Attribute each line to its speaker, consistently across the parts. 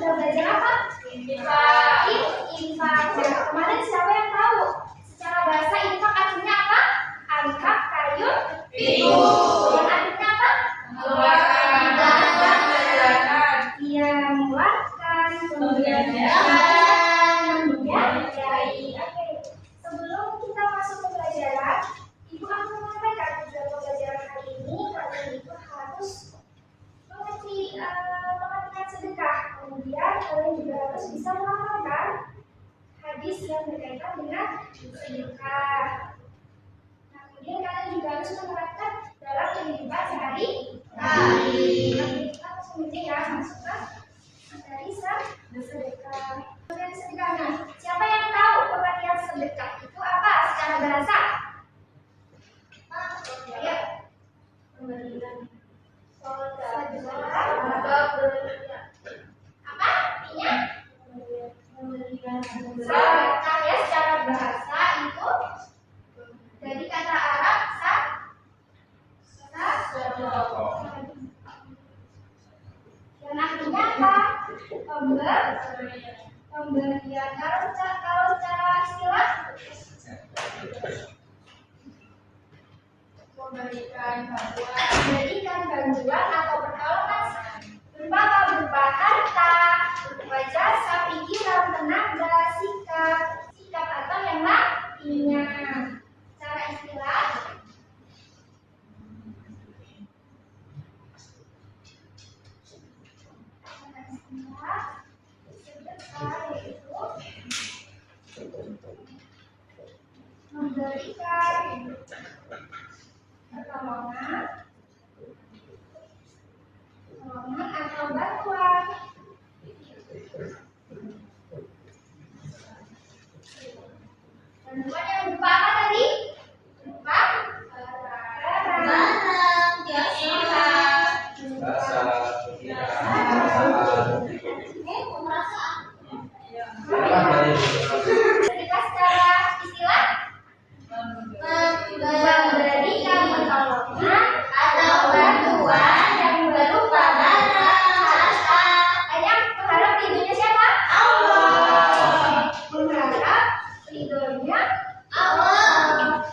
Speaker 1: sudah belajar apa? Infak. Infak. Nah, kemarin siapa yang tahu? Secara bahasa infak artinya apa? Angkat kayu pikul. Yang artinya apa? Mengeluarkan. Iya, mengeluarkan. Kemudian membiayai. Oke. Sebelum kita masuk ke pelajaran, Ibu akan menyampaikan tujuan pembelajaran hari ini. Kalian itu harus mengerti pengertian sedekah. Kemudian kalian juga harus bisa menghafalkan hadis yang berkaitan dengan sedekah. Nah, kemudian kalian juga harus menerapkan dalam kehidupan sehari-hari. Kita langsung aja ya masuk ke materi sedekah. Kemudian sedekah. Nah, siapa yang tahu pengertian sedekah itu apa secara bahasa? Ya. Pemberian. Apa artinya? Sedekah ya, secara bahasa itu dari kata Arab yang artinya apa? Pemberian. Kalau secara istilah memberikan bantuan atau pertolongan berupa apa? Berupa harta, berupa jasa, pikiran, tenaga, sikap atau yang lainnya. Secara istilah sedekah yaitu memberikan pertolongan atau bantuan yang berupa apa tadi? Berupa sedekah secara istilah memberikan pertolongan atau bantuan yang berupa barang, harta. Yang berharap ridhonya siapa? Allah. Berharap ridhonya Allah.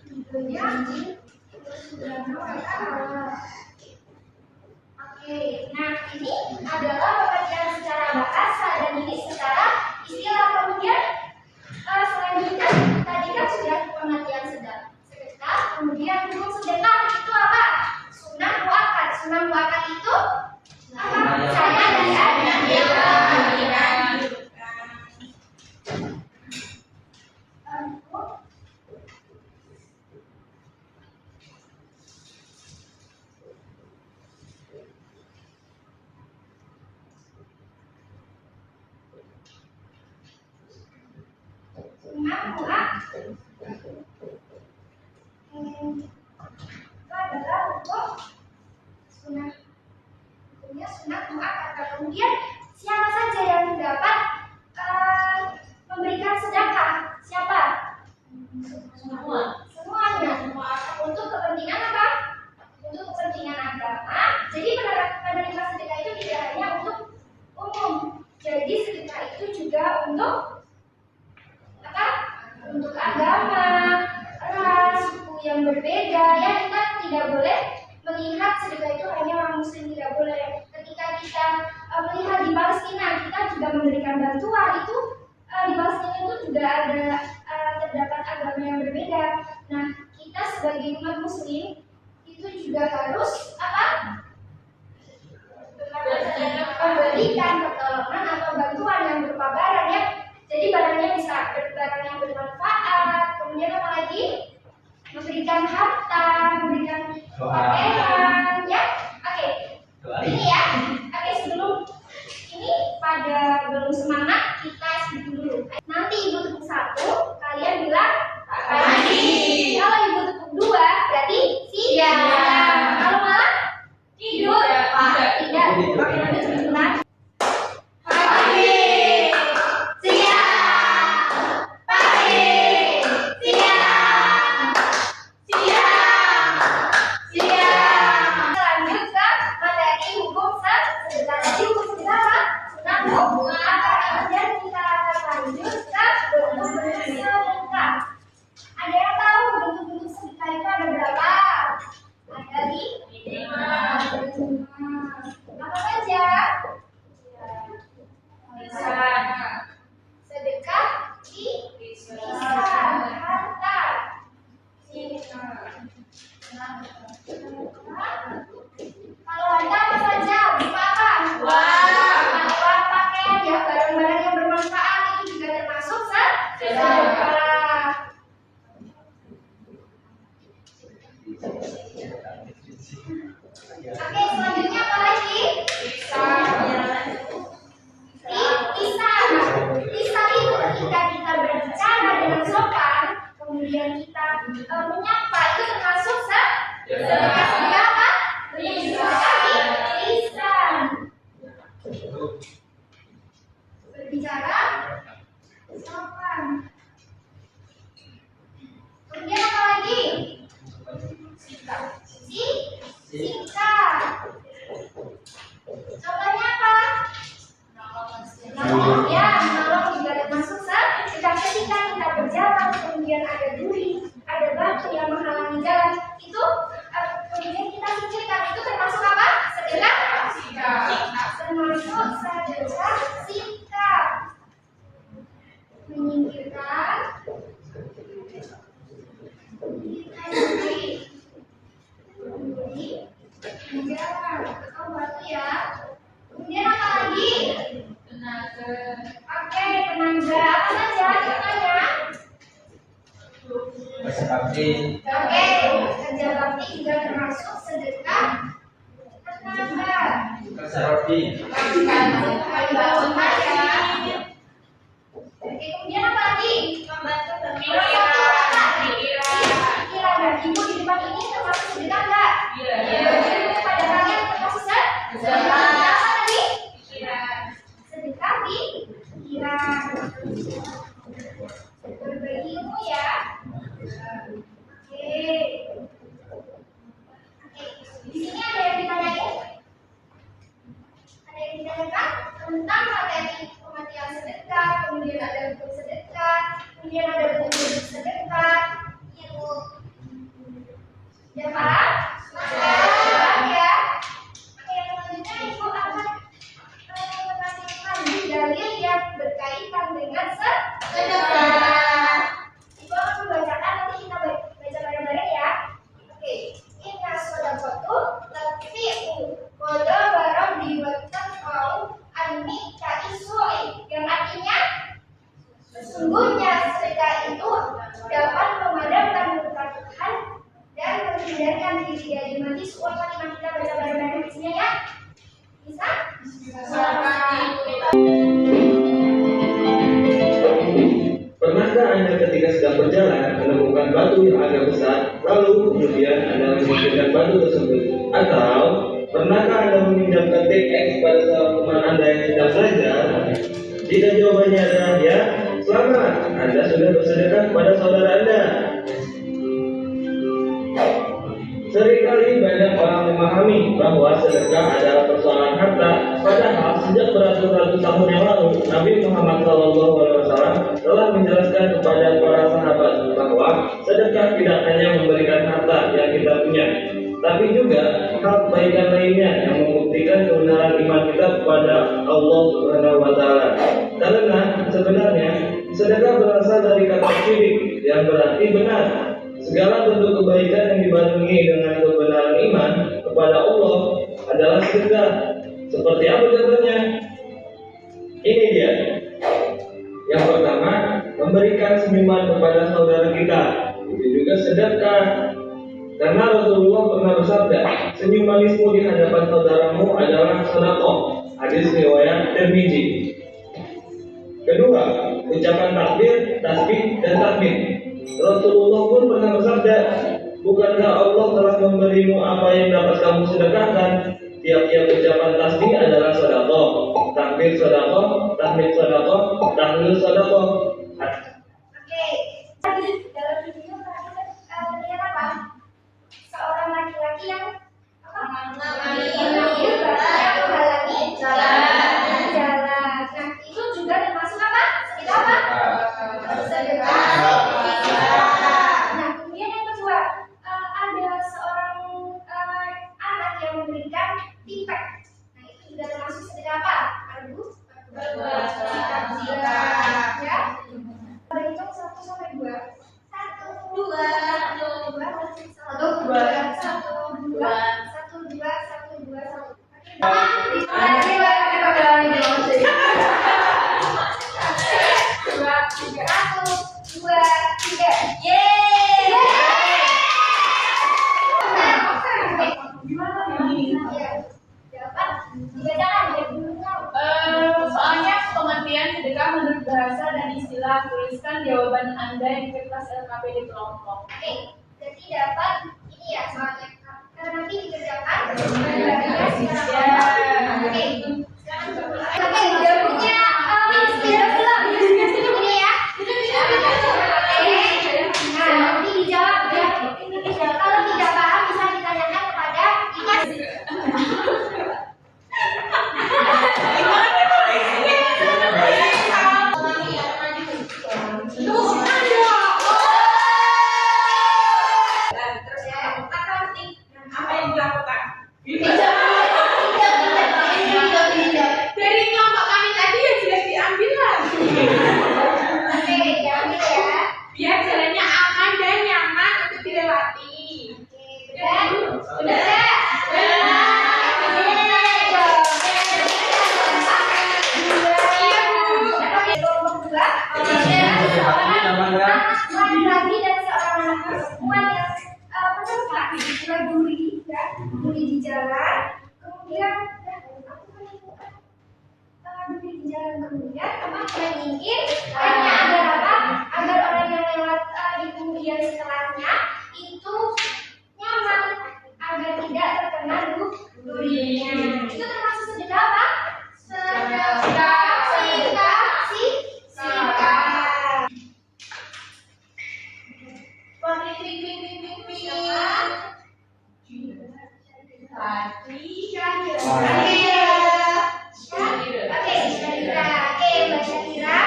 Speaker 1: Ridhonya Subhanahu wa ta'ala. Oke, nah ini adalah pengertian secara bahasa dan ini secara istilah. Kemudian selanjutnya tadi kan sudah pengertian sedekah. Kemudian hukum sedekah itu apa? Sunnah muakkad. Sunnah muakkad itu apa? Saya sunat muakkad. Kemudian siapa saja yang dapat memberikan sedekah? Siapa? Semuanya. Untuk kepentingan apa? Untuk kepentingan agama. Jadi penerima sedekah itu tidak hanya untuk umum. Jadi sedekah itu juga untuk apa? Untuk agama, ras, suku yang berbeda. Ya, kita tidak boleh melihat sedekah itu hanya orang muslim, tidak boleh. Ketika kita melihat di Palestina, kita juga memberikan bantuan itu. Di Palestina itu juga ada terdapat agama yang berbeda. Nah, kita sebagai umat muslim itu juga harus apa? Memberikan pertolongan atau bantuan yang berupa barang ya. Jadi barangnya bisa barang yang bermanfaat. Kemudian apa lagi? Memberikan harta, memberikan pakaian, ya. Oke. Ini ya. Oke, sebelum ini pada belum semangat, kita sedikit dulu. Nanti ibu tepuk 1, kalian bilang pagi. Kalau ibu tepuk 2, berarti siang. Kalau malam Apa saja? Sedekah lisan, harta. Kalau harta apa saja? Berupa apa? Uang, pakaian, ya barang-barang yang bermanfaat itu juga termasuk sedekah. Oke, selanjutnya apa lagi? Lisan itu ketika kita berbicara dengan sopan, kemudian kita menyapa, itu termasuk sedekah apa? Lisan. Berbicara sopan. Kemudian apa lagi? Sikap. Contohnya apa? Ya, menolong juga termasuk sedekah. Ketika kita berjalan, kemudian ada duri, ada batu yang menghalangi jalan, itu kemudian kita singkirkan, itu termasuk apa? Sedekah. Termasuk sedekah sikap. Menyingkirkan jalan atau batu ya. Kemudian apa lagi? Oke, tenaga apa saja contohnya? Oke, kerja bakti juga termasuk sedekah tenaga. Oke, kemudian apa lagi? Membantu pikiran dan ibu di depan ini termasuk sedekah nggak? Iya. Pada kalian termasuk sedekah apa tadi? Sedekah pikiran. Berbagi ilmu ya. Oke. Di sini ada yang ditanyain? Ada yang ditanyakan tentang materi pematian sedekah, kemudian ada bentuk sedekah, kemudian ada bentuk sedekah, ilmu. Ya Pak? Ya. Oke, selanjutnya Ibu akan menanyakan dalil yang berkaitan dengan sedekah. Ibu akan membacakan, nanti kita baca bareng-bareng ya. Oke, inna shadaqatu tatfi'u qada barang diwatafau anni ta'isui, yang artinya sesungguhnya sedekah itu dapat memadamkan murka Tuhan dan menghindarkan diri dari mati. Suara kalimat kita baca bareng-bareng di sini ya. Bisa?
Speaker 2: Pernahkah Anda ketika sedang berjalan menemukan batu yang agak besar, lalu kemudian Anda menyingkirkan batu tersebut? Atau pernahkah Anda meminjamkan tip X pada seorang teman Anda yang sedang belajar? Jika jawabannya adalah ya, selamat, Anda sudah bersedekah kepada saudara Anda. Seringkali banyak orang memahami bahwa sedekah adalah persoalan harta, padahal sejak beratus-ratus tahun yang lalu, Nabi Muhammad SAW telah menjelaskan kepada para sahabat bahwa sedekah tidak hanya memberikan harta yang kita punya, tapi juga hal kebaikan lainnya yang membuktikan kebenaran iman kita kepada Allah Subhanahu wa Ta'ala. Karena sebenarnya sedekah berasal dari kata syirik yang berarti benar. Segala bentuk kebaikan yang dibarengi dengan kebenaran iman kepada Allah adalah sedekah. Seperti apa contohnya? Ini dia. Yang pertama, memberikan senyuman kepada saudara kita. Itu juga sedekah. Karena Rasulullah pernah bersabda, senyum manismu di hadapan saudaramu adalah sedekah. Hadis riwayat Tirmizi. Kedua, ucapan takbir, tasbih, dan tahmid. Rasulullah pun pernah bersabda, bukankah Allah telah memberimu apa yang dapat kamu sedekahkan? Tiap-tiap ucapan tasbih adalah sedekah, takbir sedekah, tahmid sedekah, tahlil sedekah.
Speaker 1: Oke, dalam video terlihat apa? Seorang laki-laki yang menghalangi jalan. Nah, itu juga termasuk apa? Sedekah apa? Sedekah. Nah, kemudian yang kedua, ada seorang anak yang memberi memberikan feedback. Nah, itu juga termasuk sedekah apa? Aduh, ya. Berhitung 1 sampai 2. 1, 2, 1, 2, 1, 2, 1, 2, 1, 2, 1, 2, 1.
Speaker 3: Soalnya pengertian sedekah menurut bahasa dan istilah, tuliskan jawaban Anda di kertas LKP di kelompok.
Speaker 1: Oke, jadi dapat ini ya soalnya karena nanti dikerjakan. Oke, udah punya sepeda belum? Ini ya. Nah, nanti dijawab ya. Kalau tidak paham bisa ditanyakan kepada Imas. Terus ya, akrobatik.
Speaker 3: Apa yang dilakukan?
Speaker 1: Dari kelompok kami tadi ya sudah diambil lah. Oke, diambil ya.
Speaker 3: Biar jalannya aman dan nyaman untuk dilewati.
Speaker 1: Udah. Laki-laki dan seorang anak perempuan yang penumpang duri di jalan, kemudian duri di jalan kemudian menyingkir hanya agar apa? Agar orang yang lewat di kemudian setelahnya itu nyaman, agar tidak terkena durinya. Itu termasuk sedekah apa? Sedekah sikap. Mbak Syakira,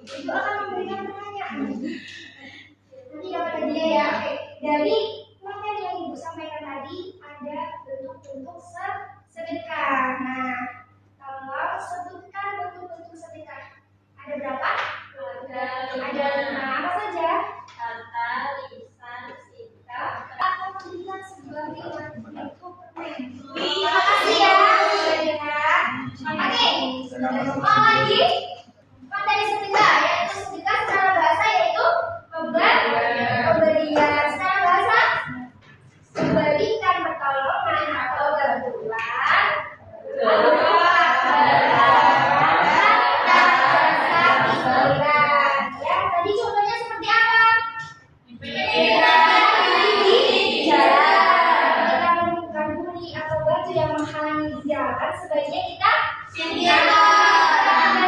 Speaker 1: Ibu akan memberikan pertanyaan. Nanti dapat hadiah ya. Oke, dari materi yang Ibu sampaikan tadi ada bentuk-bentuk sedekah. Nah, tolong sebutkan bentuk-bentuk sedekah. Ada berapa? Ada 5. Apa saja?
Speaker 3: Kata, lisan, sikap.
Speaker 1: Akan memberikan sebuah firman itu permen. Terima kasih ya. Oke, mau lagi? Materi sedekah yaitu sedekah secara bahasa yaitu pemberian. Secara bahasa memberikan pertolongan atau bantuan. Ya, tadi contohnya seperti apa? Kita menemukan duri atau batu yang menghalangi di jalan, sebaiknya kita agar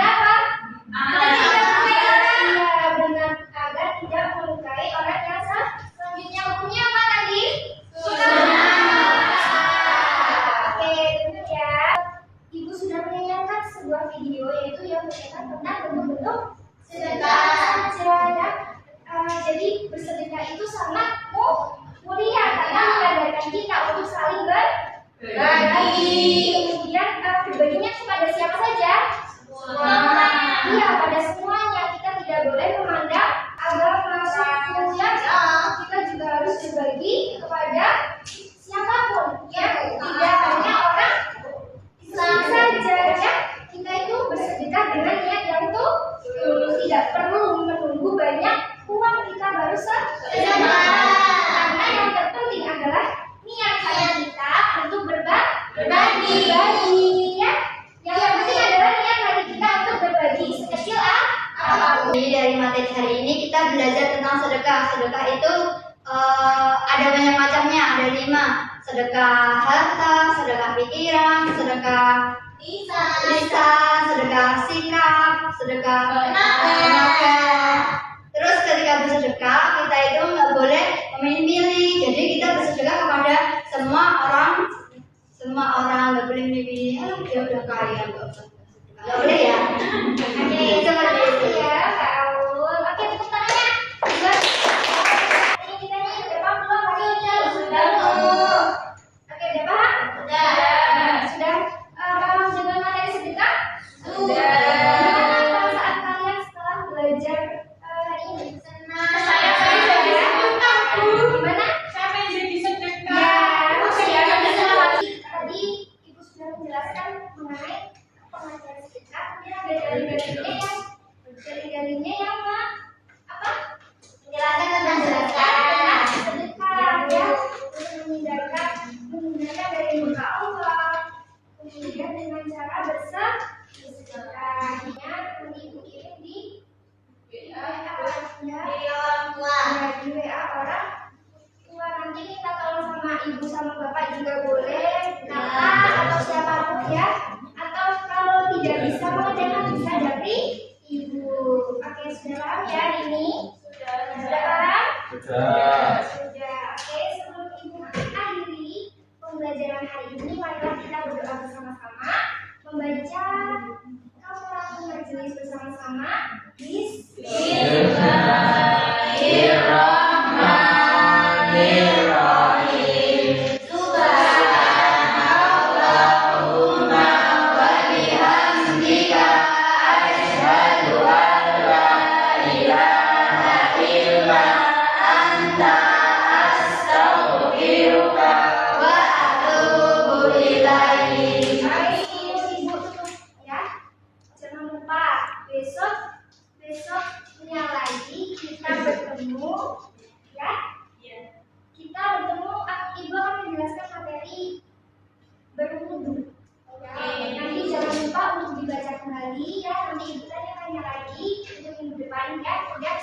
Speaker 1: apa? Dengan agar tidak melukai orang yang selanjutnya. Hukumnya apa tadi? Oke, benar ya. Ibu sudah menayangkan sebuah video yaitu yang berkaitan tentang bentuk-bentuk sedekah. Ya. Jadi bersedekah itu sangat mulia karena mengajarkan kita untuk saling berbagi. Kemudian berbaginya kepada siapa saja? Iya, pada semuanya. Kita tidak boleh memandang agama sukunya. Kita juga harus berbagi kepada siapapun. Ya, tidak hanya orang Islam saja. Ya, kita itu bersedekah dengan niat yang tulus. Tidak perlu menunggu banyak uang kita baru sedekah. Karena yang terpenting adalah niat kita untuk berbagi. Ya. Yang penting adalah niat hati kita untuk berbagi sekecil apapun.
Speaker 4: Jadi dari materi hari ini kita belajar tentang sedekah. Sedekah itu ada banyak macamnya, ada 5. Sedekah harta, sedekah pikiran, sedekah lisan, sedekah sikap, sedekah tenaga. Terus ketika bersedekah kita itu nggak boleh memilih. Jadi kita bersedekah kepada semua orang, nggak boleh milih. Dia udah kaya nggak boleh ya.
Speaker 1: Oke, seperti itu ya, Kak Aul. Oke, tepuk tangannya. Ini kita nih udah paham belum? Hari ini sudah. Oke, udah paham? Udah. mengenai pengajaran sedekah. Kemudian ada dalil-dalilnya yang apa?
Speaker 4: Menjelaskan tentang sedekah.
Speaker 1: Sedekah ya, untuk menghindarkan dari murka Allah. Kemudian dengan cara bersedekahnya dikirim di
Speaker 4: Dari orang tua.
Speaker 1: di WA orang tua. Nanti minta tolong sama ibu sama bapak juga boleh, kakak atau siapapun ya. Atau kalau tidak bisa mengerjakan bisa dari ibu. Oke, sudah paham ya ini? Sudah paham? Sudah. Oke, sebelum ibu akhiri pembelajaran hari ini, marilah kita berdoa bersama-sama, membaca kafaratul majelis bersama-sama.
Speaker 4: Bismillahirrahmanirrahim. Subhanallahumma wa bihamdika asyhadu an la ilaha illa anta astaghfiruka wa atubu ilaik.
Speaker 1: Baik, ibu tutup ya. Jangan lupa besoknya lagi kita bertemu ya. Kita bertemu, ibu akan menjelaskan materi berwudu. Ya. Nanti jangan lupa untuk dibaca kembali ya. Nanti ibu tanya lagi untuk minggu depan ya. Kemudian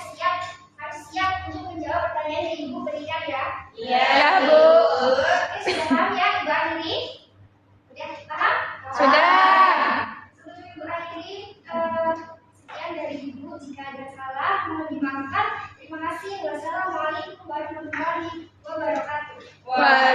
Speaker 1: harus siap untuk menjawab pertanyaan yang ibu berikan ya.
Speaker 3: Iya, Bu.
Speaker 1: Oke, sudah paham ya ibu akhiri? Sudah paham?
Speaker 3: Sudah.
Speaker 1: Sebelum ibu akhiri, sekian dari ibu. Jika ada salah, mohon dimaafkan. Terima kasih. Wassalamualaikum warahmatullahi wabarakatuh.
Speaker 3: Waalaikumsalam.